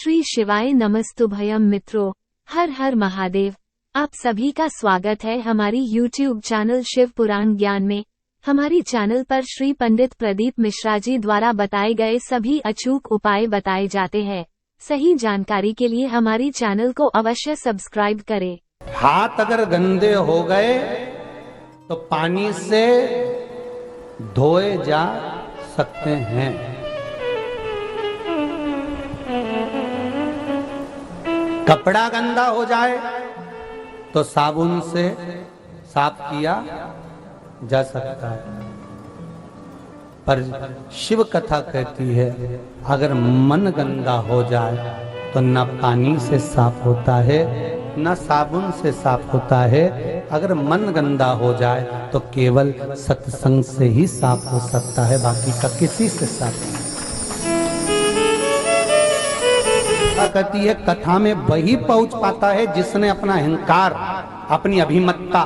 श्री शिवाय नमस्तुभयम मित्रों, हर हर महादेव। आप सभी का स्वागत है हमारी YouTube चैनल शिव पुराण ज्ञान में। हमारी चैनल पर श्री पंडित प्रदीप मिश्रा जी द्वारा बताए गए सभी अचूक उपाय बताए जाते हैं। सही जानकारी के लिए हमारी चैनल को अवश्य सब्सक्राइब करें। हाथ अगर गंदे हो गए तो पानी से धोए जा सकते हैं। कपड़ा गंदा हो जाए तो साबुन से साफ किया जा सकता है, पर शिव कथा कहती है अगर मन गंदा हो जाए तो न पानी से साफ होता है न साबुन से साफ होता है। अगर मन गंदा हो जाए तो केवल सत्संग से ही साफ हो सकता है, बाकी का किसी से साफ नहीं। कहती है कथा में वही पहुंच पाता है जिसने अपना अहंकार, अपनी अभिमत्ता,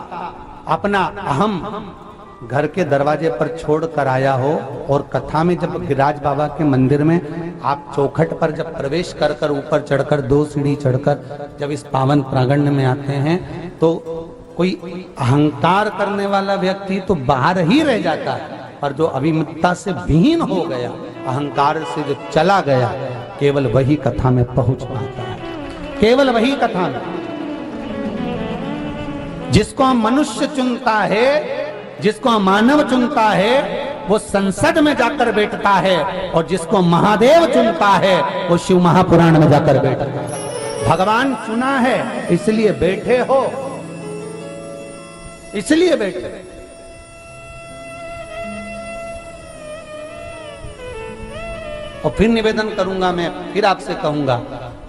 अपना अहम घर के दरवाजे पर छोड़ कर आया हो। और कथा में जब गिरिराज बाबा के मंदिर में आप चौखट पर जब प्रवेश कर कर ऊपर चढ़कर 2 सीढ़ी चढ़कर जब इस पावन प्रांगण में आते हैं तो कोई अहंकार करने वाला व्यक्ति तो बाहर ही रह जाता है, पर जो अभिमत्ता से विहीन हो गया, अहंकार से जो चला गया, केवल वही कथा में पहुंच पाता है। केवल वही कथा में जिसको मनुष्य चुनता है, जिसको मानव चुनता है, वो संसद में जाकर बैठता है, और जिसको महादेव चुनता है वो शिव महापुराण में जाकर बैठता है। भगवान चुना है इसलिए बैठे हो, इसलिए बैठे। और फिर निवेदन करूंगा, मैं फिर आपसे कहूंगा,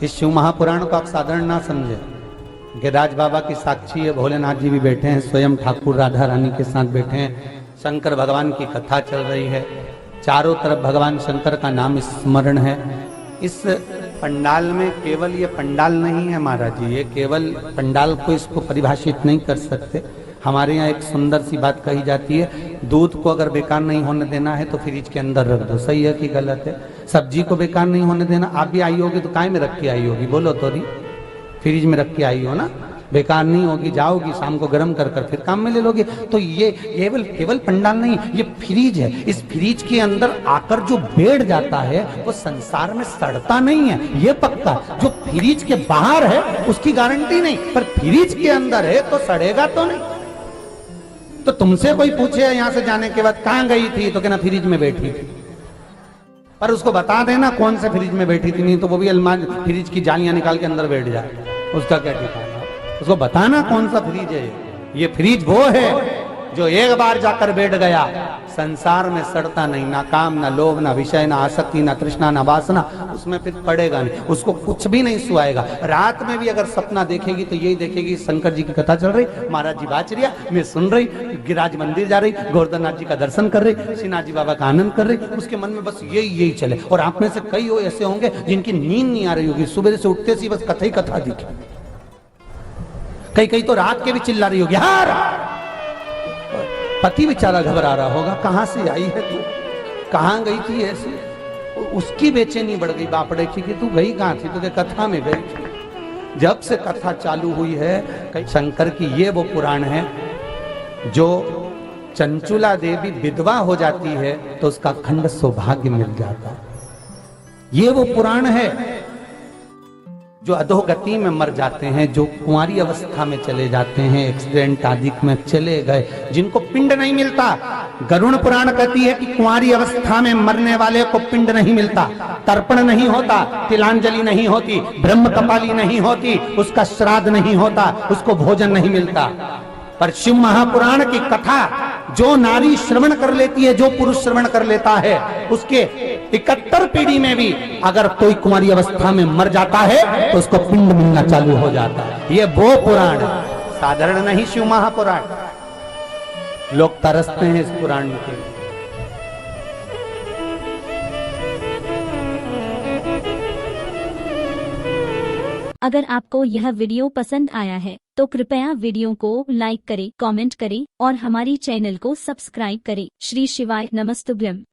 इस शिव महापुराण को आप साधारण ना समझे। गिरिराज बाबा की साक्षी है, भोलेनाथ जी भी बैठे हैं, स्वयं ठाकुर राधा रानी के साथ बैठे हैं, शंकर भगवान की कथा चल रही है, चारों तरफ भगवान शंकर का नाम स्मरण है। इस पंडाल में केवल ये पंडाल नहीं है महाराज जी, ये केवल पंडाल को इसको परिभाषित नहीं कर सकते। हमारे यहाँ एक सुंदर सी बात कही जाती है, दूध को अगर बेकार नहीं होने देना है तो फ्रिज के अंदर रख दो। सही है कि गलत है? सब्जी को बेकार नहीं होने देना, आप भी आई होगी तो काय में रख के आई होगी? बोलो तो नहीं, फ्रिज में रख के आई हो ना, बेकार नहीं होगी, जाओगी शाम को गर्म कर कर फिर काम में ले लोगे। तो ये केवल पंडाल नहीं, ये फ्रिज है। इस फ्रिज के अंदर आकर जो बैठ जाता है वो संसार में सड़ता नहीं है, ये पक्का। जो फ्रिज के बाहर है उसकी गारंटी नहीं, पर फ्रिज के अंदर है तो सड़ेगा तो नहीं। तो तुमसे कोई पूछे यहाँ से जाने के बाद कहाँ गई थी, तो कहना फ्रिज में बैठी थी, पर उसको बता देना कौन से फ्रिज में बैठी थी, नहीं तो वो भी अलमारी फ्रिज की जालियां निकाल के अंदर बैठ जाए, उसका क्या ठिकाना। उसको बताना कौन सा फ्रिज है। ये फ्रिज वो है जो एक बार जाकर बैठ गया, संसार में सड़ता नहीं, ना काम, ना लोभ, ना विषय, ना आसक्ति, ना तृष्णा, ना वासना, उसमें फिर पड़ेगा नहीं, उसको कुछ भी नहीं सुहाएगा। रात में भी अगर सपना देखेगी तो यही देखेगी शंकर जी की कथा चल रही, महाराज जी बाचरिया मैं सुन रही, गिरिराज मंदिर जा रही, गोवर्धननाथ जी का दर्शन कर रही, श्रीनाथ जी बाबा का आनंद कर रही, उसके मन में बस यही चले। और आप में से कई ऐसे होंगे जिनकी नींद नहीं आ रही होगी, सुबह से उठते से बस कथा ही कथा दिखे। कई तो रात के भी चिल्ला रही होगी, हाँ। पति बेचारा घबरा रहा होगा, कहां से आई है तू, कहां गई थी ऐसे। उसकी बेचैनी बढ़ गई बापड़े की कि तू गई कहां थी, तो कथा में गई थी। जब से कथा चालू हुई है शंकर की, ये वो पुराण है जो चंचुला देवी विधवा हो जाती है तो उसका अखंड सौभाग्य मिल जाता है। ये वो पुराण है जो अधोगति में मर जाते हैं, जो कुंवारी अवस्था में चले जाते हैं, एक्सीडेंट आदि में चले गए, जिनको पिंड नहीं मिलता। गरुड़ पुराण कहती है कि कुंवारी अवस्था में मरने वाले को पिंड नहीं मिलता, तर्पण नहीं होता, तिलांजलि नहीं होती, ब्रह्म कपाली नहीं होती, उसका श्राद्ध नहीं होता, उसको भोजन नहीं मिलता। पर शिव महापुराण की कथा जो नारी श्रवण कर लेती है, जो पुरुष श्रवण कर लेता है, उसके 71 पीढ़ी में भी अगर कोई कुंवारी अवस्था में मर जाता है तो उसको पिंड मिलना चालू हो जाता है। ये वो पुराण है, साधारण नहीं शिव महापुराण। लोग तरसते हैं इस पुराण के लिए। अगर आपको यह वीडियो पसंद आया है तो कृपया वीडियो को लाइक करें, कमेंट करें और हमारी चैनल को सब्सक्राइब करें। श्री शिवाय नमस्तुभ्यम।